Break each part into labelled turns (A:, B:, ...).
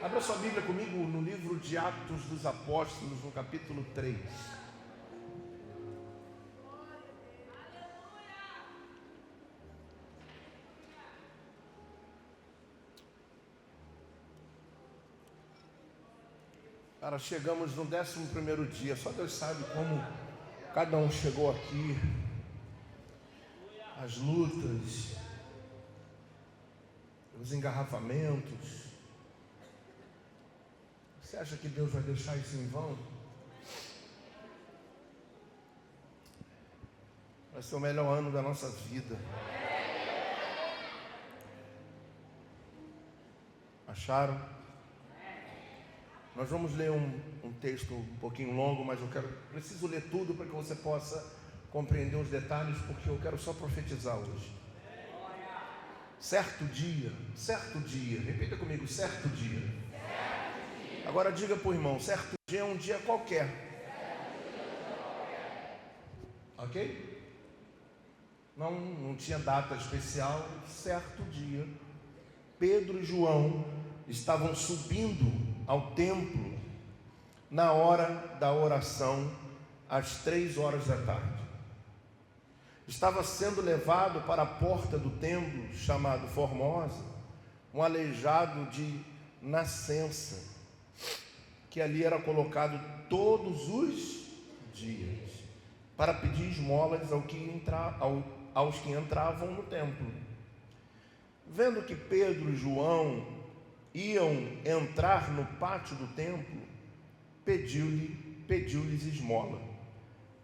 A: Abra sua Bíblia comigo no livro de Atos dos Apóstolos, no capítulo 3. Cara, chegamos no 11º dia, só Deus sabe como cada um chegou aqui, as lutas, os engarrafamentos. Você acha que Deus vai deixar isso em vão? Vai ser o melhor ano da nossa vida. Acharam? Nós vamos ler um texto um pouquinho longo, mas preciso ler tudo para que você possa compreender os detalhes, porque eu quero só profetizar hoje. Certo dia, repita comigo, certo dia. Agora diga para o irmão, certo dia é um dia qualquer. Ok? Não tinha data especial. Certo dia, Pedro e João estavam subindo ao templo na hora da oração, às 3 horas da tarde. Estava sendo levado para a porta do templo, chamado Formosa, um aleijado de nascença, que ali era colocado todos os dias, para pedir esmolas aos que entravam no templo. Vendo que Pedro e João iam entrar no pátio do templo, pediu-lhes esmola.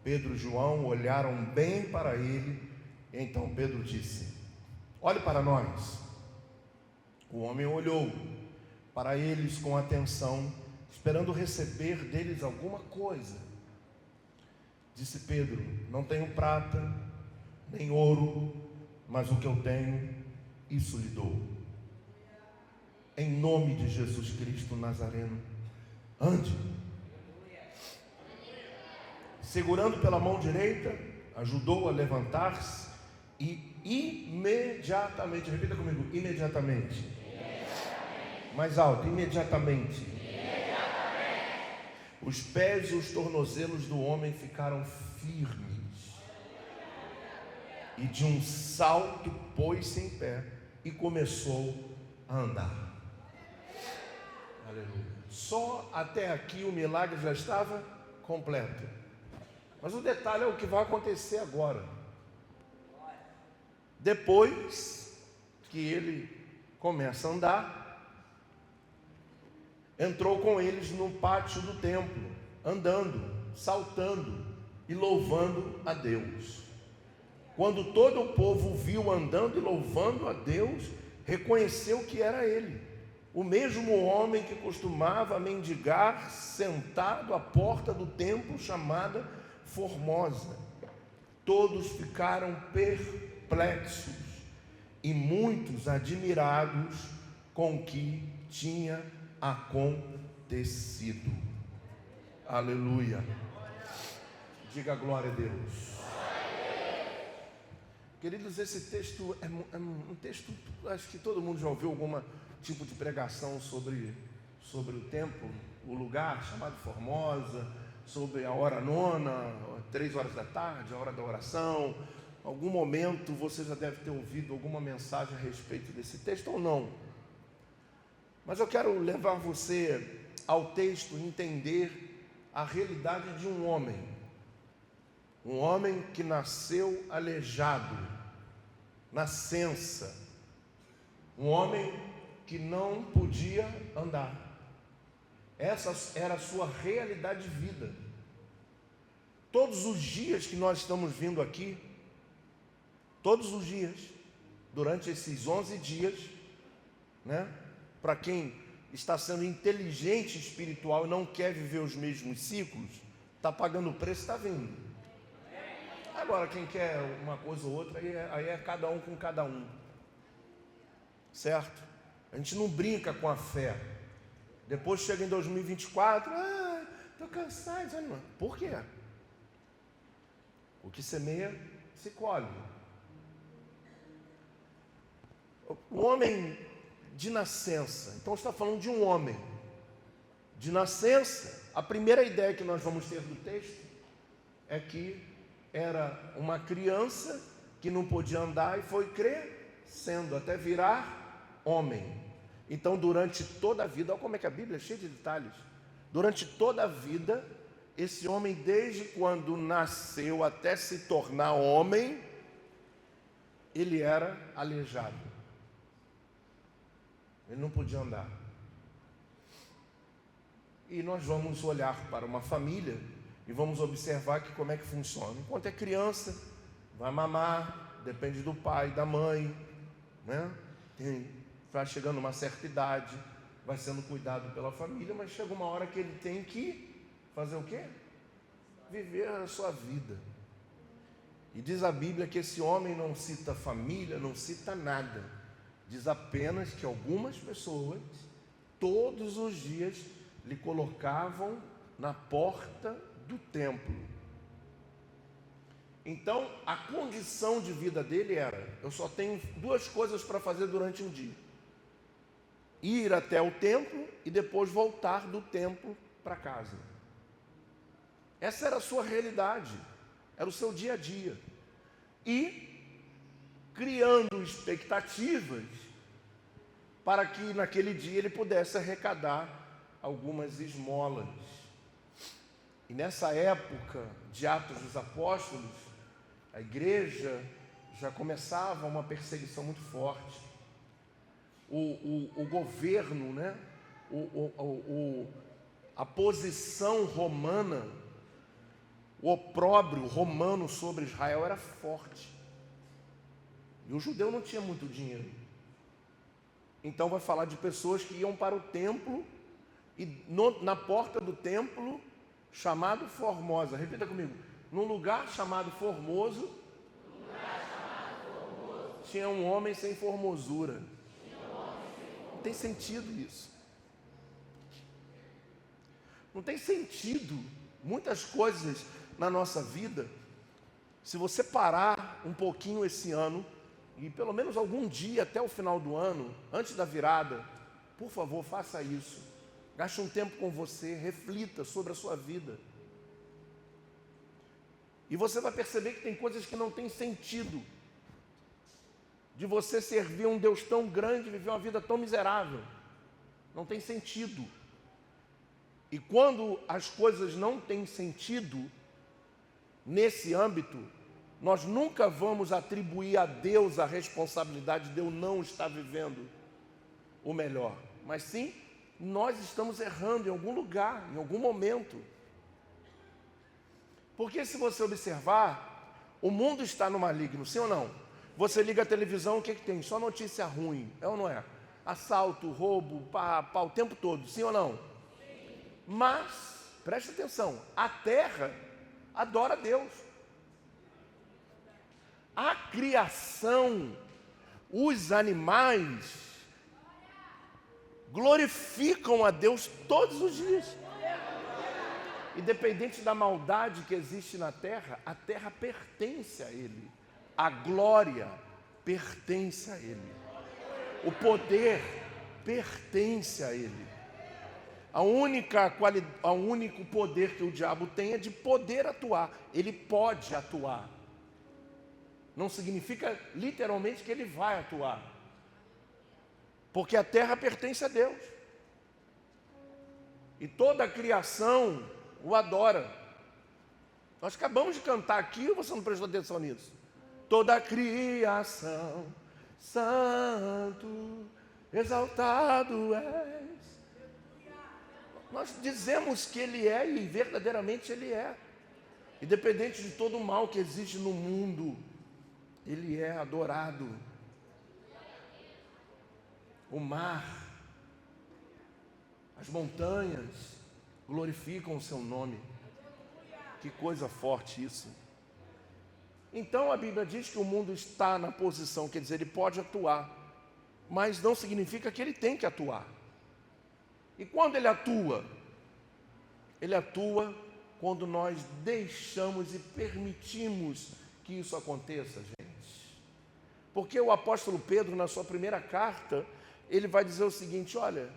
A: Pedro e João olharam bem para ele, e então Pedro disse: olhe para nós. O homem olhou para eles com atenção, esperando receber deles alguma coisa. Disse Pedro: não tenho prata, nem ouro, mas o que eu tenho, isso lhe dou. Em nome de Jesus Cristo Nazareno, ande. Segurando pela mão direita, ajudou a levantar-se e imediatamente, repita comigo, imediatamente. Mais alto, imediatamente. Os pés e os tornozelos do homem ficaram firmes, e de um salto pôs-se em pé e começou a andar. Aleluia. Só até aqui o milagre já estava completo. Mas o detalhe é o que vai acontecer agora. Depois que ele começa a andar, entrou com eles no pátio do templo, andando, saltando e louvando a Deus. Quando todo o povo viu andando e louvando a Deus, reconheceu que era ele, o mesmo homem que costumava mendigar sentado à porta do templo chamada Formosa. Todos ficaram perplexos e muitos admirados com o que tinha acontecido. Aleluia. Diga glória a Deus. Queridos, esse texto é um texto, acho que todo mundo já ouviu algum tipo de pregação sobre o templo, o lugar chamado Formosa, sobre a hora nona, 3 horas da tarde, a hora da oração. Algum momento você já deve ter ouvido alguma mensagem a respeito desse texto ou não. Mas eu quero levar você ao texto e entender a realidade de um homem que nasceu aleijado, nascença, um homem que não podia andar. Essa era a sua realidade de vida. Todos os dias que nós estamos vindo aqui, todos os dias, durante esses 11 dias, né? Para quem está sendo inteligente espiritual e não quer viver os mesmos ciclos, está pagando o preço, está vindo. Agora, quem quer uma coisa ou outra, aí é cada um com cada um. Certo? A gente não brinca com a fé. Depois chega em 2024, estou cansado, desanimado. Por quê? O que semeia, se colhe. O homem de nascença. Então está falando de um homem. De nascença, a primeira ideia que nós vamos ter do texto é que era uma criança que não podia andar e foi crescendo até virar homem. Então, durante toda a vida, olha como é que a Bíblia é cheia de detalhes. Durante toda a vida, esse homem, desde quando nasceu até se tornar homem, ele era aleijado. Ele não podia andar. E nós vamos olhar para uma família e vamos observar que como é que funciona. Enquanto é criança, vai mamar, depende do pai, da mãe, né? Vai chegando uma certa idade, vai sendo cuidado pela família, mas chega uma hora que ele tem que fazer o quê? Viver a sua vida. E diz a Bíblia que esse homem não cita família, não cita nada. Diz apenas que algumas pessoas, todos os dias, lhe colocavam na porta do templo. Então, a condição de vida dele era: eu só tenho duas coisas para fazer durante um dia: ir até o templo e depois voltar do templo para casa. Essa era a sua realidade, era o seu dia a dia. E criando expectativas para que naquele dia ele pudesse arrecadar algumas esmolas. E nessa época de Atos dos Apóstolos, a igreja já começava uma perseguição muito forte. O governo, né? A posição romana, o opróbrio romano sobre Israel era forte. E o judeu não tinha muito dinheiro. Então vai falar de pessoas que iam para o templo e na porta do templo chamado Formosa. Repita comigo. Num lugar chamado Formoso, tinha um homem sem formosura. Não tem sentido isso. Não tem sentido muitas coisas na nossa vida. Se você parar um pouquinho esse ano, e pelo menos algum dia até o final do ano, antes da virada, por favor, faça isso. Gaste um tempo com você, reflita sobre a sua vida. E você vai perceber que tem coisas que não têm sentido. De você servir um Deus tão grande e viver uma vida tão miserável. Não tem sentido. E quando as coisas não têm sentido, nesse âmbito, nós nunca vamos atribuir a Deus a responsabilidade de eu não estar vivendo o melhor. Mas sim, nós estamos errando em algum lugar, em algum momento. Porque se você observar, o mundo está no maligno, sim ou não? Você liga a televisão, o que tem? Só notícia ruim, é ou não é? Assalto, roubo, pá, o tempo todo, sim ou não? Sim. Mas, preste atenção, a terra adora a Deus. A criação, os animais, glorificam a Deus todos os dias. Independente da maldade que existe na terra, a terra pertence a Ele. A glória pertence a Ele. O poder pertence a Ele. O único poder que o diabo tem é de poder atuar. Ele pode atuar. Não significa literalmente que ele vai atuar. Porque a terra pertence a Deus. E toda a criação o adora. Nós acabamos de cantar aqui, ou você não prestou atenção nisso? Toda a criação, santo, exaltado és. Nós dizemos que Ele é, e verdadeiramente Ele é. Independente de todo o mal que existe no mundo, Ele é adorado. O mar, as montanhas glorificam o seu nome. Que coisa forte isso. Então a Bíblia diz que o mundo está na posição, quer dizer, ele pode atuar, mas não significa que ele tem que atuar. E quando ele atua quando nós deixamos e permitimos que isso aconteça, gente. Porque o apóstolo Pedro, na sua primeira carta, ele vai dizer o seguinte: olha,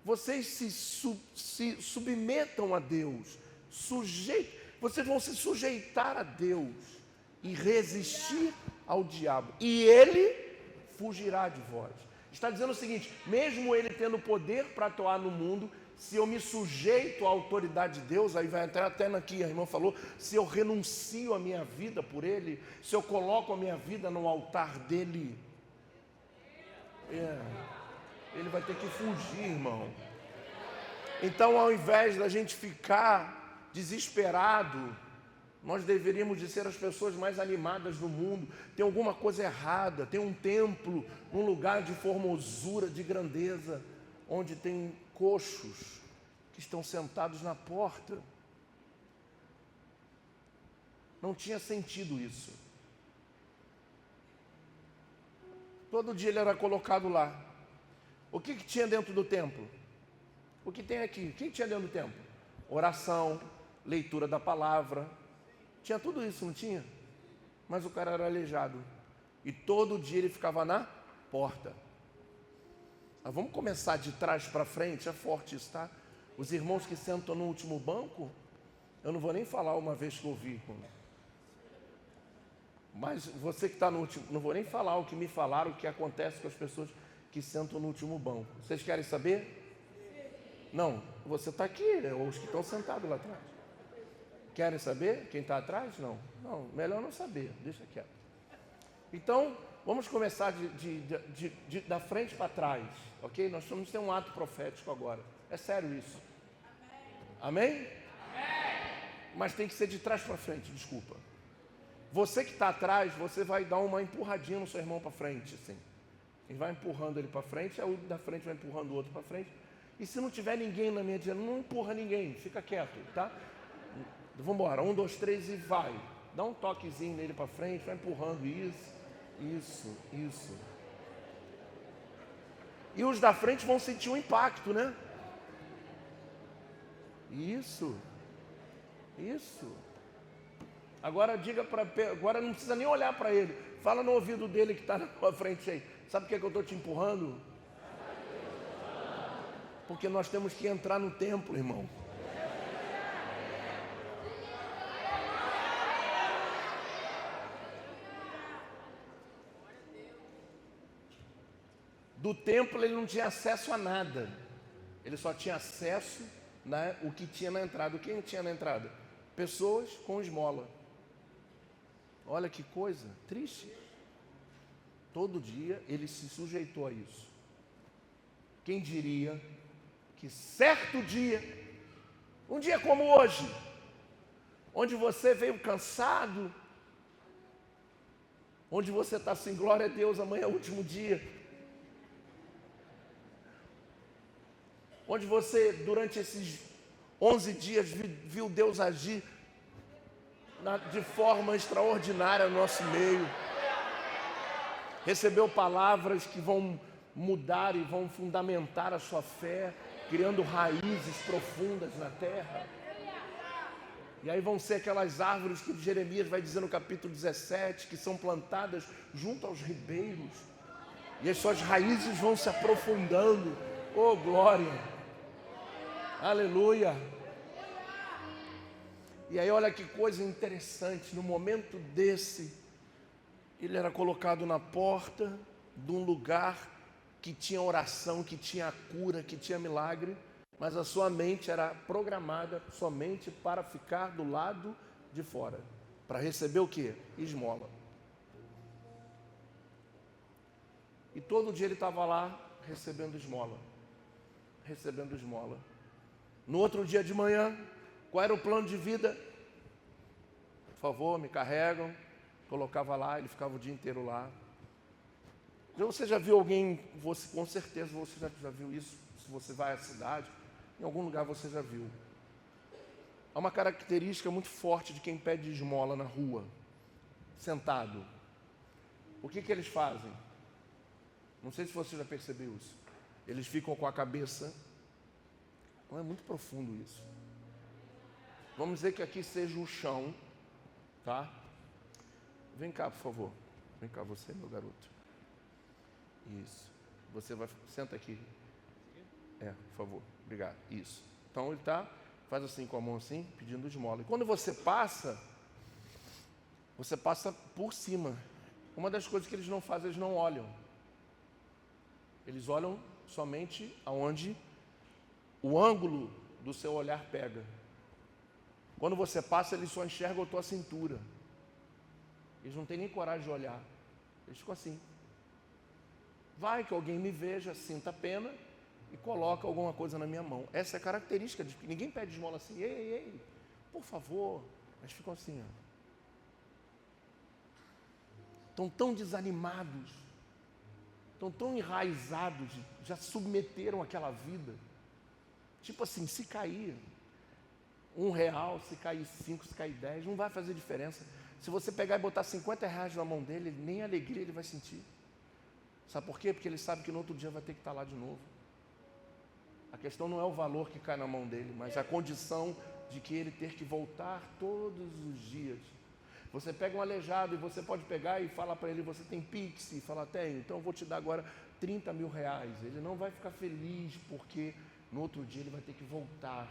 A: vocês se submetam a Deus, vocês vão se sujeitar a Deus e resistir ao diabo, e ele fugirá de vós. Está dizendo o seguinte: mesmo ele tendo poder para atuar no mundo, se eu me sujeito à autoridade de Deus, aí vai entrar até aqui, a irmã falou, se eu renuncio a minha vida por ele, se eu coloco a minha vida no altar dele, ele vai ter que fugir, irmão. Então, ao invés da gente ficar desesperado, nós deveríamos de ser as pessoas mais animadas do mundo. Tem alguma coisa errada, tem um templo, um lugar de formosura, de grandeza, onde tem coxos que estão sentados na porta. Não tinha sentido isso. Todo dia ele era colocado lá. O que tinha dentro do templo? O que tem aqui? O que tinha dentro do templo? Oração, leitura da palavra. Tinha tudo isso, não tinha? Mas o cara era aleijado. E todo dia ele ficava na porta. Mas vamos começar de trás para frente, é forte isso, tá? Os irmãos que sentam no último banco, eu não vou nem falar uma vez que eu ouvi. Mas você que está no último, não vou nem falar o que me falaram, o que acontece com as pessoas que sentam no último banco. Vocês querem saber? Não, você está aqui, ou os que estão sentados lá atrás. Querem saber? Quem está atrás? Não. Não, melhor não saber, deixa quieto. Então, vamos começar da frente para trás, ok? Nós vamos ter um ato profético agora. É sério isso. Amém? Amém? Mas tem que ser de trás para frente, desculpa. Você que está atrás, você vai dar uma empurradinha no seu irmão para frente, assim. Ele vai empurrando ele para frente, aí o da frente vai empurrando o outro para frente. E se não tiver ninguém na minha direção, não empurra ninguém, fica quieto, tá? Vamos embora, 1, 2, 3 e vai. Dá um toquezinho nele para frente, vai empurrando isso. E os da frente vão sentir um impacto, né? Isso. Agora agora não precisa nem olhar para ele. Fala no ouvido dele que está na tua frente aí. Sabe por que eu estou te empurrando? Porque nós temos que entrar no templo, irmão. Do templo ele não tinha acesso a nada. Ele só tinha acesso o que tinha na entrada. O que tinha na entrada? Pessoas com esmola. Olha que coisa triste. Todo dia ele se sujeitou a isso. Quem diria que certo dia, um dia como hoje, onde você veio cansado, onde você está assim, glória a Deus, amanhã é o último dia, onde você, durante esses 11 dias, viu Deus agir de forma extraordinária no nosso meio, recebeu palavras que vão mudar e vão fundamentar a sua fé, criando raízes profundas na terra. E aí vão ser aquelas árvores que Jeremias vai dizer no capítulo 17, que são plantadas junto aos ribeiros, e as suas raízes vão se aprofundando. Oh, glória! Aleluia! E aí olha que coisa interessante, no momento desse, ele era colocado na porta de um lugar que tinha oração, que tinha cura, que tinha milagre, mas a sua mente era programada somente para ficar do lado de fora, para receber o quê? Esmola. E todo dia ele estava lá recebendo esmola. No outro dia de manhã, qual era o plano de vida? Por favor, me carregam. Colocava lá, ele ficava o dia inteiro lá. Você já viu alguém, com certeza você já viu isso, se você vai à cidade, em algum lugar você já viu. Há uma característica muito forte de quem pede esmola na rua, sentado. O que eles fazem? Não sei se você já percebeu isso. Eles ficam com a cabeça, não é muito profundo isso. Vamos dizer que aqui seja o chão, tá? Vem cá, por favor. Vem cá você, meu garoto. Isso. Você vai... Senta aqui. Por favor. Obrigado. Isso. Então ele faz assim com a mão assim, pedindo esmola. E quando você passa por cima. Uma das coisas que eles não fazem, eles não olham. Eles olham somente aonde o ângulo do seu olhar pega. Quando você passa, eles só enxergam a tua cintura. Eles não têm nem coragem de olhar. Eles ficam assim. Vai que alguém me veja, sinta a pena e coloca alguma coisa na minha mão. Essa é a característica. Ninguém pede esmola assim, ei, por favor. Eles ficam assim, ó. Estão tão desanimados, estão tão enraizados, já submeteram aquela vida. Tipo assim, se cair R$1, se cair 5, se cair 10, não vai fazer diferença. Se você pegar e botar R$50 na mão dele, nem alegria ele vai sentir. Sabe por quê? Porque ele sabe que no outro dia vai ter que estar lá de novo. A questão não é o valor que cai na mão dele, mas a condição de que ele ter que voltar todos os dias. Você pega um aleijado e você pode pegar e falar para ele, você tem Pix? E falar, tenho, então eu vou te dar agora R$30 mil. Ele não vai ficar feliz porque no outro dia ele vai ter que voltar.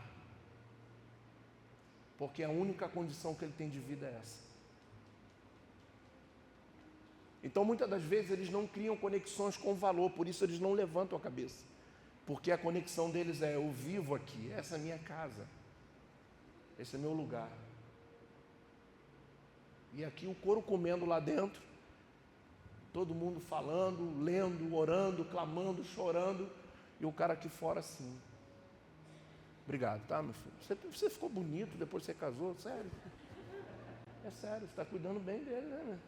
A: Porque a única condição que ele tem de vida é essa. Então muitas das vezes eles não criam conexões com valor, por isso eles não levantam a cabeça. Porque a conexão deles é, eu vivo aqui, essa é a minha casa, esse é meu lugar. E aqui o couro comendo lá dentro, todo mundo falando, lendo, orando, clamando, chorando, e o cara aqui fora assim. Obrigado, tá, meu filho? Você ficou bonito depois que você casou, sério. É sério, você está cuidando bem dele, né?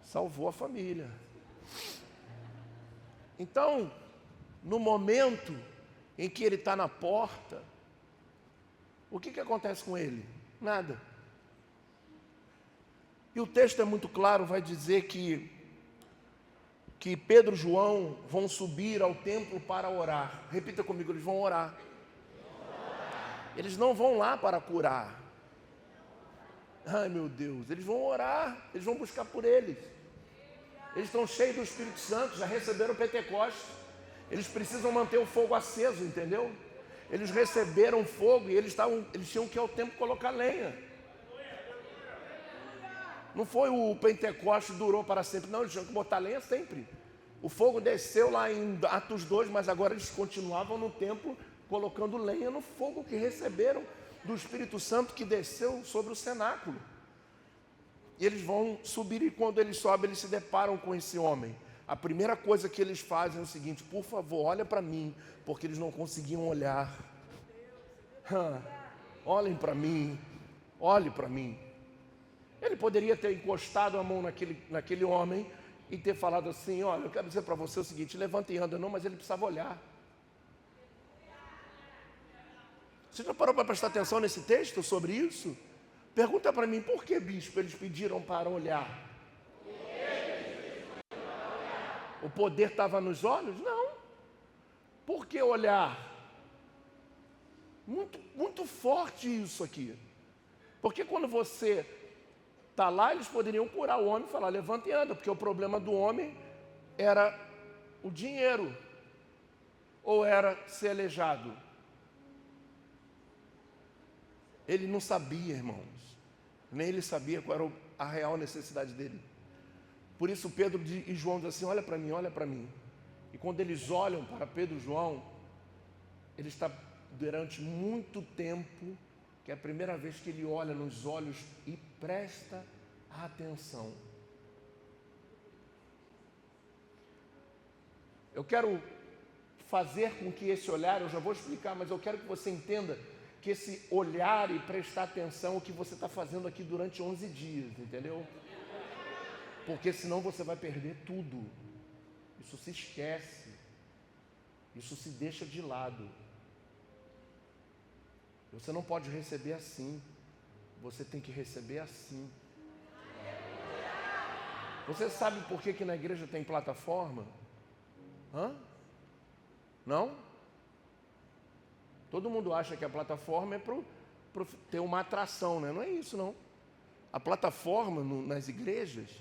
A: Salvou a família. Então, no momento em que ele está na porta, o que acontece com ele? Nada. E o texto é muito claro, vai dizer que Pedro e João vão subir ao templo para orar. Repita comigo, eles vão orar. Eles não vão lá para curar. Ai meu Deus, eles vão orar, eles vão buscar por eles. Eles estão cheios do Espírito Santo, já receberam o Pentecostes. Eles precisam manter o fogo aceso, entendeu? Eles receberam fogo e eles tinham que ir ao templo colocar lenha. Não foi o Pentecostes durou para sempre, não, eles tinham que botar lenha sempre. O fogo desceu lá em Atos 2, mas agora eles continuavam no templo colocando lenha no fogo que receberam do Espírito Santo que desceu sobre o cenáculo. E eles vão subir e quando eles sobem, eles se deparam com esse homem. A primeira coisa que eles fazem é o seguinte, por favor, olha para mim, porque eles não conseguiam olhar. Olhem para mim, olhe para mim. Ele poderia ter encostado a mão naquele homem e ter falado assim, olha, eu quero dizer para você o seguinte, levanta e anda, não, mas ele precisava olhar. Você já parou para prestar atenção nesse texto sobre isso? Pergunta para mim, por que, bispo, eles pediram para olhar? O poder estava nos olhos? Não. Por que olhar? Muito, muito forte isso aqui. Porque quando você está lá, eles poderiam curar o homem e falar, levanta e anda, porque o problema do homem era o dinheiro, ou era ser aleijado. Ele não sabia, irmãos, nem ele sabia qual era a real necessidade dele. Por isso Pedro e João dizem assim, olha para mim, olha para mim. E quando eles olham para Pedro e João, ele está durante muito tempo, que é a primeira vez que ele olha nos olhos e presta atenção. Eu quero fazer com que esse olhar, eu já vou explicar, mas eu quero que você entenda que esse olhar e prestar atenção é o que você está fazendo aqui durante 11 dias, entendeu? Porque senão você vai perder tudo. Isso se esquece. Isso se deixa de lado. Você não pode receber assim. Você tem que receber assim. Você sabe por que na igreja tem plataforma? Não? Todo mundo acha que a plataforma é para ter uma atração, né? Não é isso, não. A plataforma nas igrejas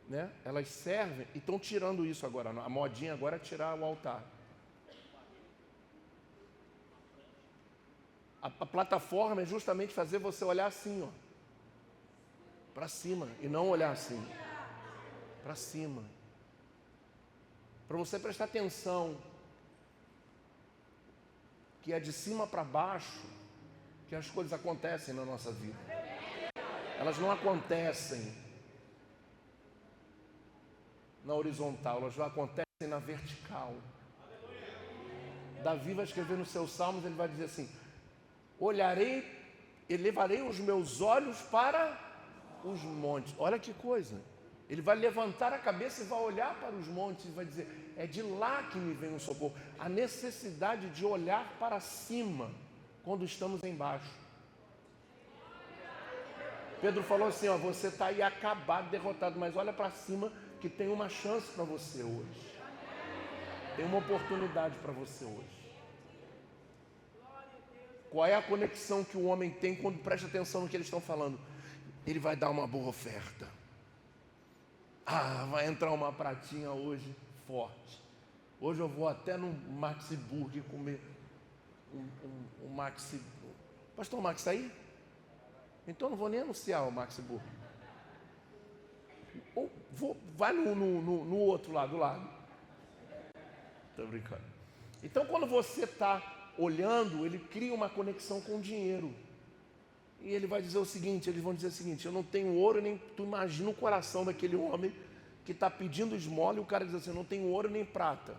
A: né? Elas servem e estão tirando isso agora. A modinha agora é tirar o altar. A plataforma é justamente fazer você olhar assim, ó, para cima, e não olhar assim, para cima. Para você prestar atenção que é de cima para baixo que as coisas acontecem na nossa vida. Elas não acontecem na horizontal, elas acontecem na vertical. Davi vai escrever nos seus salmos, ele vai dizer assim: olharei, elevarei os meus olhos para os montes. Olha que coisa. Ele vai levantar a cabeça e vai olhar para os montes e vai dizer: é de lá que me vem o socorro. A necessidade de olhar para cima quando estamos embaixo. Pedro falou assim, ó, você está aí acabado, derrotado, mas olha para cima que tem uma chance para você hoje. Tem uma oportunidade para você hoje. Qual é a conexão que o homem tem quando presta atenção no que eles estão falando? Ele vai dar uma boa oferta. Vai entrar uma pratinha hoje forte. Hoje eu vou até no Maxi Burger comer um Maxi. Pastor Max está aí? Então não vou nem anunciar o Maxi Burger. Vai no outro lado, do lado. Estou brincando. Então quando você está olhando, ele cria uma conexão com o dinheiro. E ele vai dizer o seguinte, eles vão dizer o seguinte: eu não tenho ouro nem... Tu imagina o coração daquele homem que está pedindo esmola e o cara diz assim: eu não tenho ouro nem prata.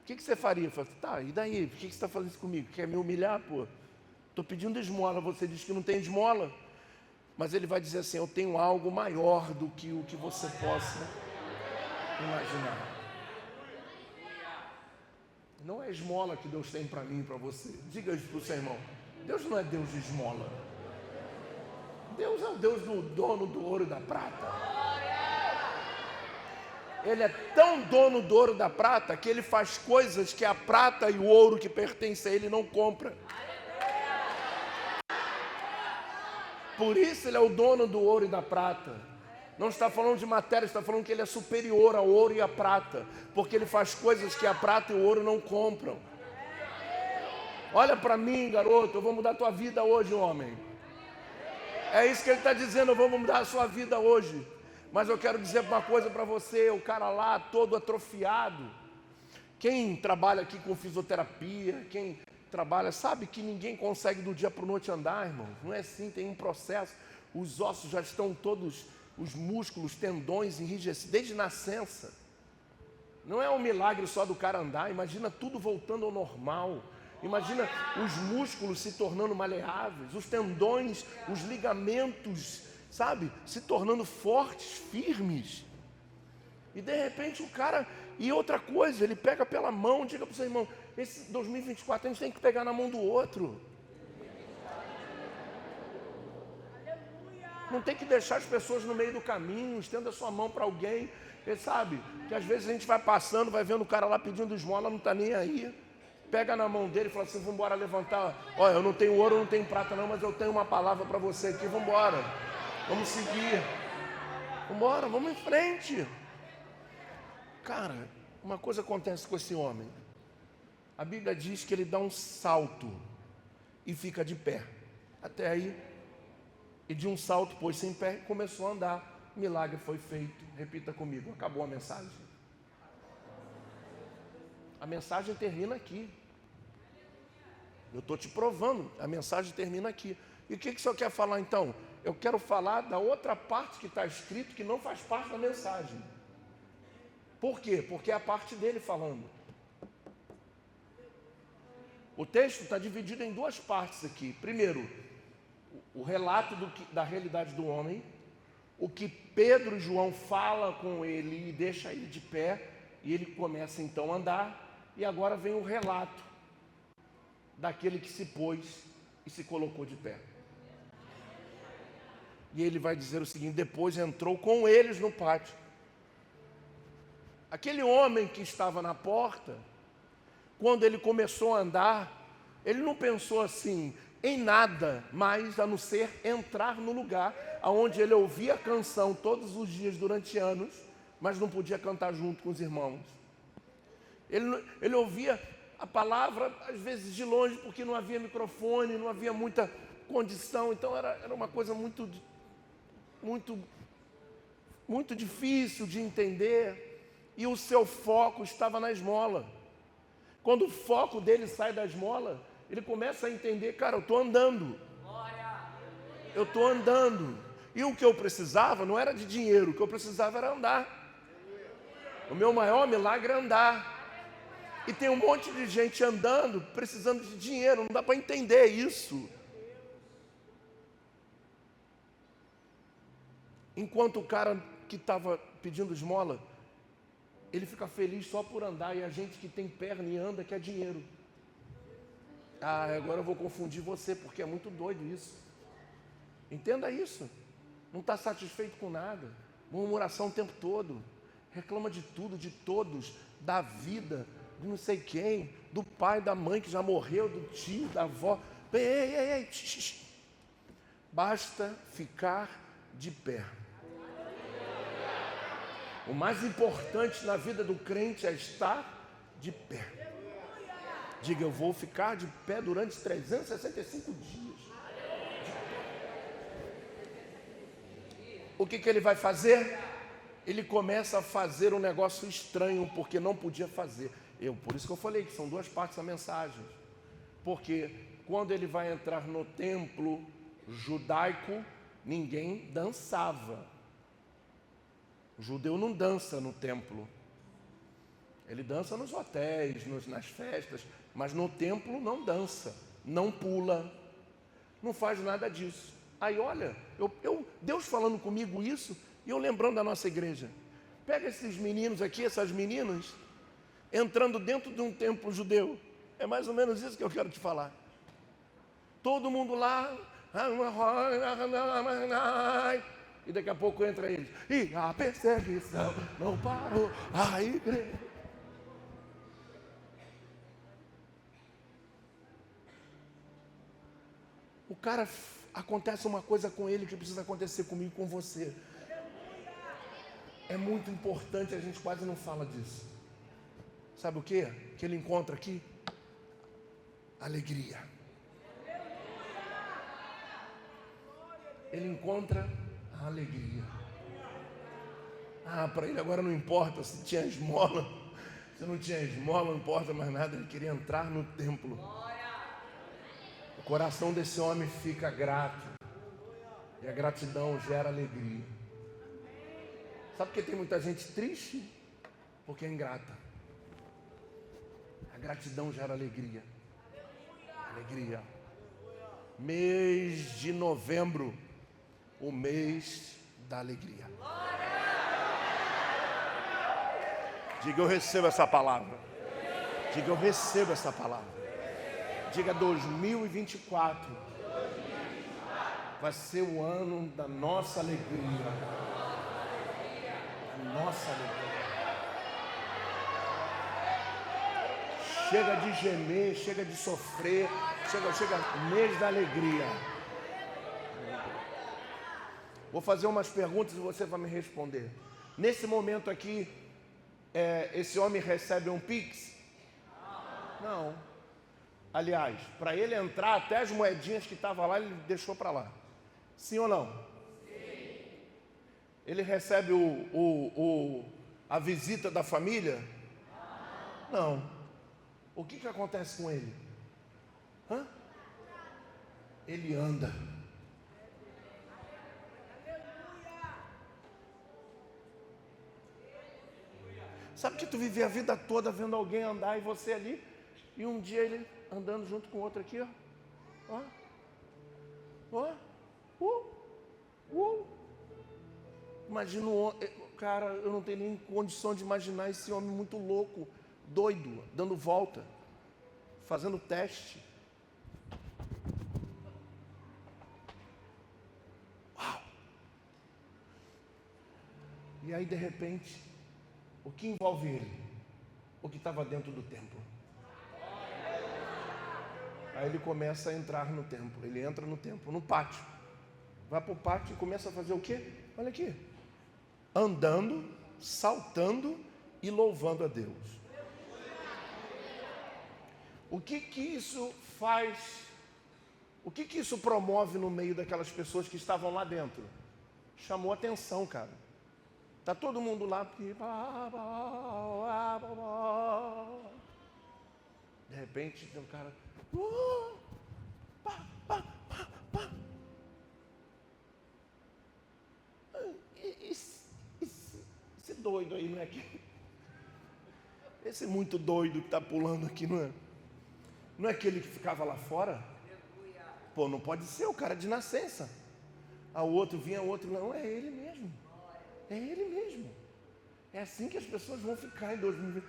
A: O que você faria? Eu falo, tá, e daí? Por que você está fazendo isso comigo? Quer me humilhar, pô? Estou pedindo esmola, você diz que não tem esmola. Mas ele vai dizer assim: eu tenho algo maior do que o que você possa imaginar. Não é esmola que Deus tem para mim e para você. Diga isso para o seu irmão. Deus não é Deus de esmola. Deus é o Deus do dono do ouro e da prata. Ele é tão dono do ouro e da prata que ele faz coisas que a prata e o ouro que pertencem a ele não compra. Por isso ele é o dono do ouro e da prata. Não está falando de matéria, está falando que ele é superior ao ouro e à prata, porque ele faz coisas que a prata e o ouro não compram. Olha para mim, garoto, eu vou mudar a tua vida hoje, homem. É isso que ele está dizendo, eu vou mudar a sua vida hoje. Mas eu quero dizer uma coisa para você, o cara lá todo atrofiado. Quem trabalha aqui com fisioterapia, quem trabalha, sabe que ninguém consegue do dia para a noite andar, irmão. Não é assim, tem um processo. Os ossos já estão todos, os músculos, tendões enrijecidos, desde nascença. Não é um milagre só do cara andar, imagina tudo voltando ao normal. Imagina os músculos se tornando maleáveis, os tendões, os ligamentos, sabe, se tornando fortes, firmes. E de repente o cara, e outra coisa, ele pega pela mão, diga para o seu irmão, esse 2024 a gente tem que pegar na mão do outro. Não tem que deixar as pessoas no meio do caminho, estenda a sua mão para alguém, porque sabe, que às vezes a gente vai passando, vai vendo o cara lá pedindo esmola, não está nem aí. Pega na mão dele e fala assim, vamos embora levantar. Olha, eu não tenho ouro, eu não tenho prata não, mas eu tenho uma palavra para você aqui, vamos embora. Vamos seguir. Vamos embora, vamos em frente. Cara, uma coisa acontece com esse homem. A Bíblia diz que ele dá um salto e fica de pé. Até aí, e de um salto pôs-se em pé e começou a andar. Milagre foi feito. Repita comigo, acabou a mensagem. A mensagem termina aqui. Eu estou te provando, a mensagem termina aqui. E o que o senhor quer falar então? Eu quero falar da outra parte que está escrito que não faz parte da mensagem. Por quê? Porque é a parte dele falando. O texto está dividido em duas partes aqui. Primeiro, o relato da realidade do homem, o que Pedro e João falam com ele e deixa ele de pé, e ele começa então a andar, e agora vem o relato daquele que se pôs e se colocou de pé. E ele vai dizer o seguinte, depois entrou com eles no pátio. Aquele homem que estava na porta, quando ele começou a andar, ele não pensou assim, em nada mais a não ser entrar no lugar onde ele ouvia a canção todos os dias durante anos, mas não podia cantar junto com os irmãos. Ele ouvia a palavra, às vezes de longe, porque não havia microfone, não havia muita condição, então era uma coisa muito difícil de entender, e o seu foco estava na esmola. Quando o foco dele sai da esmola, ele começa a entender, cara, eu estou andando. E o que eu precisava não era de dinheiro, o que eu precisava era andar. O meu maior milagre é andar. E tem um monte de gente andando, precisando de dinheiro, não dá para entender isso. Enquanto o cara que estava pedindo esmola, ele fica feliz só por andar, e a gente que tem perna e anda quer dinheiro. Agora eu vou confundir você, porque é muito doido isso. Entenda isso. Não está satisfeito com nada. Murmuração o tempo todo. Reclama de tudo, de todos, da vida, de não sei quem, do pai, da mãe que já morreu, do tio, da avó. Ei. Basta ficar de pé. O mais importante na vida do crente é estar de pé. Diga, eu vou ficar de pé durante 365 dias. O que ele vai fazer? Ele começa a fazer um negócio estranho, porque não podia fazer. Por isso que eu falei que são duas partes da mensagem. Porque quando ele vai entrar no templo judaico, ninguém dançava. O judeu não dança no templo. Ele dança nos hotéis, nas festas, mas no templo não dança, não pula, não faz nada disso. Aí olha, Deus falando comigo isso, e eu lembrando da nossa igreja. Pega esses meninos aqui, essas meninas, entrando dentro de um templo judeu. É mais ou menos isso que eu quero te falar. Todo mundo lá, e daqui a pouco entra eles. E a perseguição não parou, a igreja. O cara, acontece uma coisa com ele que precisa acontecer comigo, com você. É muito importante, a gente quase não fala disso. Sabe o quê? Que ele encontra aqui? Alegria. Ele encontra a alegria. Para ele agora não importa se tinha esmola, se não tinha esmola, não importa mais nada, ele queria entrar no templo. O coração desse homem fica grato, e a gratidão gera alegria. Sabe por que tem muita gente triste? Porque é ingrata. A gratidão gera alegria. Alegria. Mês de novembro, o mês da alegria. Diga, eu recebo essa palavra. Diga, eu recebo essa palavra. Diga, 2024 vai ser o ano da nossa alegria. A nossa alegria. Chega de gemer, chega de sofrer, chega mês da alegria. Vou fazer umas perguntas e você vai me responder. Nesse momento aqui, esse homem recebe um Pix? Não. Aliás, para ele entrar, até as moedinhas que estavam lá, ele deixou para lá. Sim ou não? Sim. Ele recebe a visita da família? Não. O que acontece com ele? Ele anda. Sabe que tu vive a vida toda vendo alguém andar e você ali, e um dia ele andando junto com o outro aqui, Imagina cara, eu não tenho nem condição de imaginar esse homem muito louco, doido, dando volta, fazendo teste. Uau! E aí de repente, o que envolve ele? O que estava dentro do templo. Aí ele começa a entrar no templo. Ele entra no templo, no pátio. Vai para o pátio e começa a fazer o quê? Olha aqui. Andando, saltando e louvando a Deus. O que isso faz? O que isso promove no meio daquelas pessoas que estavam lá dentro? Chamou atenção, cara. Tá todo mundo lá porque... De repente tem um cara... Esse doido aí, não é que... Esse muito doido que está pulando aqui, não é? Não é aquele que ficava lá fora? Pô, não pode ser, o cara de nascença. O outro vinha, o outro... Não, é ele mesmo. É ele mesmo. É assim que as pessoas vão ficar em 2020.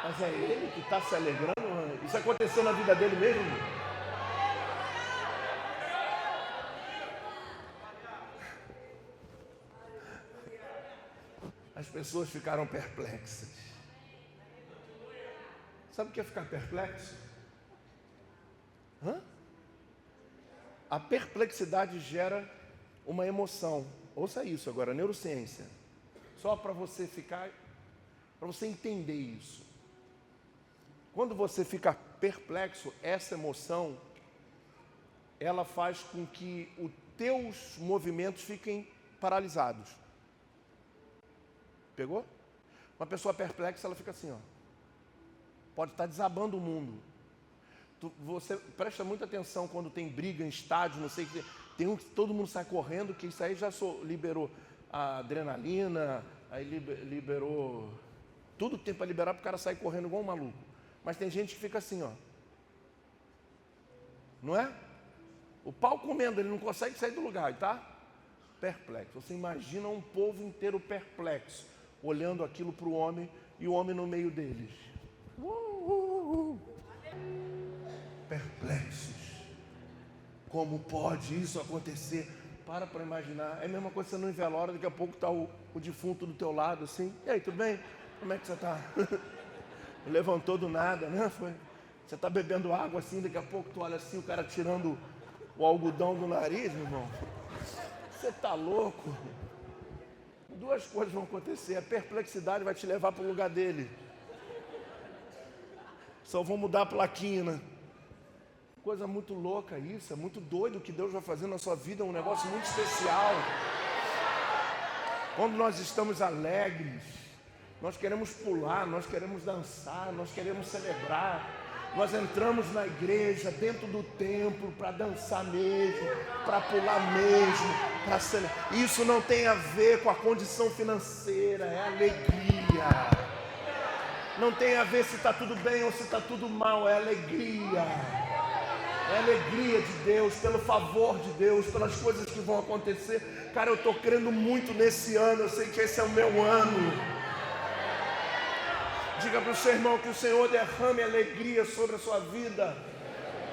A: Mas é ele que está se alegrando? Isso aconteceu na vida dele mesmo? As pessoas ficaram perplexas. Sabe o que é ficar perplexo? A perplexidade gera uma emoção. Ouça isso agora, neurociência. Só para você ficar, para você entender isso. Quando você fica perplexo, essa emoção, ela faz com que os teus movimentos fiquem paralisados. Pegou? Uma pessoa perplexa, ela fica assim, ó. Pode estar desabando o mundo. Você presta muita atenção quando tem briga em estádio, não sei o que. Tem um que todo mundo sai correndo, que isso aí já liberou a adrenalina, aí liberou tudo que tem para liberar para o cara sair correndo igual um maluco. Mas tem gente que fica assim, ó. Não é? O pau comendo, ele não consegue sair do lugar, tá? Perplexo. Você imagina um povo inteiro perplexo, olhando aquilo para o homem e o homem no meio deles. Perplexos. Como pode isso acontecer? Para imaginar. É a mesma coisa você no velório, daqui a pouco está o defunto do teu lado, assim. E aí, tudo bem? Como é que você está? Levantou do nada, né? Você está bebendo água assim, daqui a pouco tu olha assim, o cara tirando o algodão do nariz, meu irmão. Você está louco? Duas coisas vão acontecer. A perplexidade vai te levar para o lugar dele. Só vão mudar a plaquinha, né? Coisa muito louca isso, é muito doido o que Deus vai fazer na sua vida, é um negócio muito especial. Quando nós estamos alegres, nós queremos pular, nós queremos dançar, nós queremos celebrar. Nós entramos na igreja, dentro do templo, para dançar mesmo, para pular mesmo, para celebrar. Isso não tem a ver com a condição financeira, é alegria. Não tem a ver se está tudo bem ou se está tudo mal, é alegria. É a alegria de Deus, pelo favor de Deus, pelas coisas que vão acontecer. Cara, eu estou crendo muito nesse ano, eu sei que esse é o meu ano. Diga para o seu irmão que o Senhor derrame alegria sobre a sua vida.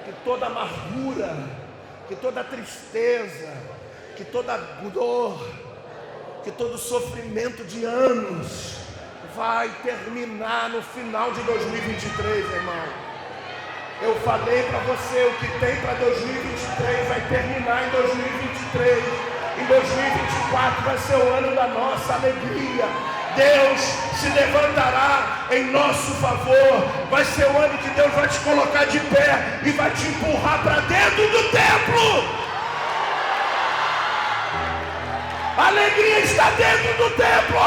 A: Que toda amargura, que toda tristeza, que toda dor, que todo sofrimento de anos vai terminar no final de 2023, irmão. Eu falei para você, o que tem para 2023 vai terminar em 2023. Em 2024 vai ser o ano da nossa alegria. Deus se levantará em nosso favor. Vai ser o ano que Deus vai te colocar de pé e vai te empurrar para dentro do templo. A alegria está dentro do templo.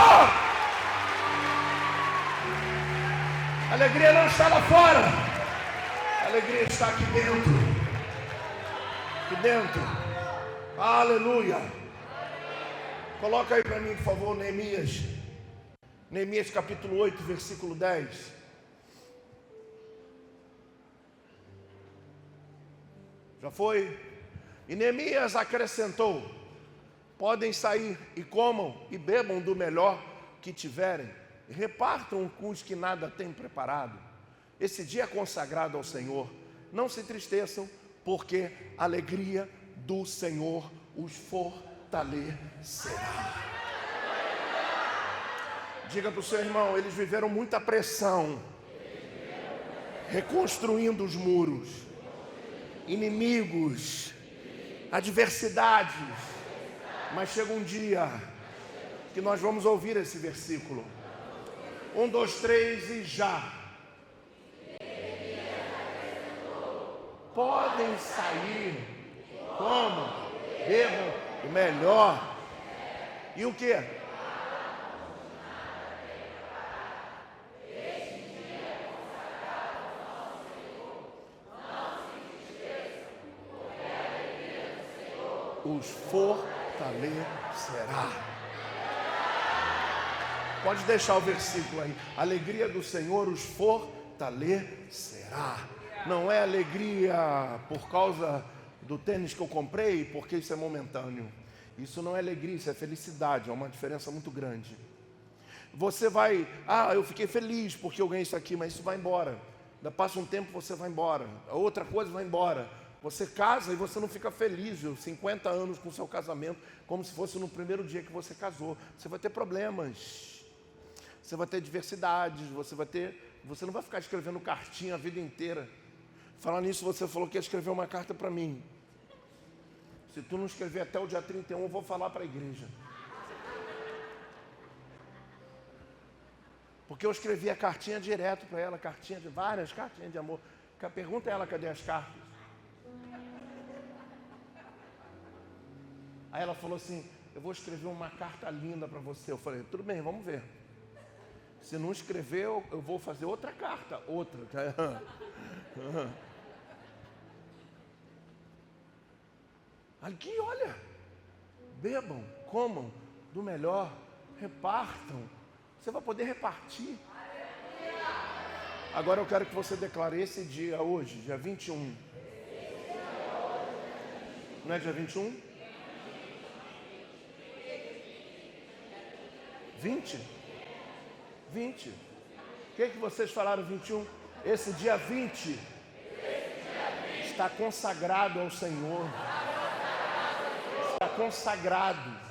A: A alegria não está lá fora. A alegria está aqui dentro. Aqui dentro. Aleluia. Coloca aí para mim, por favor, Neemias. Neemias capítulo 8, versículo 10. Já foi? E Neemias acrescentou: podem sair e comam e bebam do melhor que tiverem. E repartam com os que nada têm preparado. Esse dia é consagrado ao Senhor. Não se entristeçam, porque a alegria do Senhor os fortalecerá. Diga para o seu irmão, eles viveram muita pressão, reconstruindo os muros, inimigos, adversidades. Mas chega um dia que nós vamos ouvir esse versículo. 1, 2, 3 e já. Podem sair como? Bebam o melhor. E o que? Os fortalecerá. Pode deixar o versículo aí. A alegria do Senhor os fortalecerá. Não é alegria por causa do tênis que eu comprei, porque isso é momentâneo. Isso não é alegria, isso é felicidade. É uma diferença muito grande. Você vai, eu fiquei feliz porque eu ganhei isso aqui, mas isso vai embora. Passa um tempo, você vai embora. A outra coisa vai embora. Você casa e você não fica feliz, 50 anos com o seu casamento, como se fosse no primeiro dia que você casou. Você vai ter problemas, você vai ter diversidades, você não vai ficar escrevendo cartinha a vida inteira. Falando nisso, você falou que ia escrever uma carta para mim. Se tu não escrever até o dia 31, eu vou falar para a igreja. Porque eu escrevi a cartinha direto para ela, várias cartinhas de amor. Pergunta a ela cadê as cartas. Aí ela falou assim, eu vou escrever uma carta linda para você. Eu falei, tudo bem, vamos ver. Se não escrever, eu vou fazer outra carta, outra. Aqui, olha, bebam, comam do melhor, repartam. Você vai poder repartir. Agora eu quero que você declare esse dia hoje, dia 21. Não é dia 21? 20? 20. O que vocês falaram 21? Esse dia 20 está consagrado ao Senhor. Está consagrado.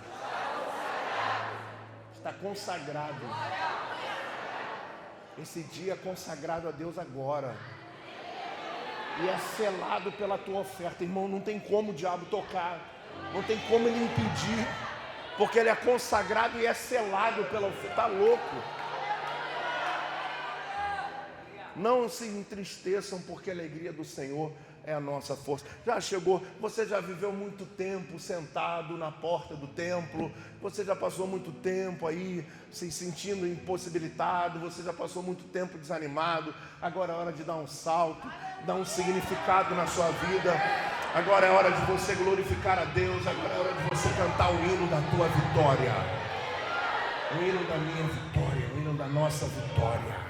A: Está consagrado. Esse dia é consagrado a Deus agora. E é selado pela tua oferta. Irmão, não tem como o diabo tocar. Não tem como ele impedir. Porque ele é consagrado e é selado pela oferta. Está louco. Não se entristeçam, porque a alegria do Senhor é a nossa força. Já chegou, você já viveu muito tempo sentado na porta do templo, você já passou muito tempo aí se sentindo impossibilitado, você já passou muito tempo desanimado. Agora é hora de dar um salto, dar um significado na sua vida. Agora é hora de você glorificar a Deus. Agora é hora de você cantar o hino da tua vitória, o hino da minha vitória, o hino da nossa vitória.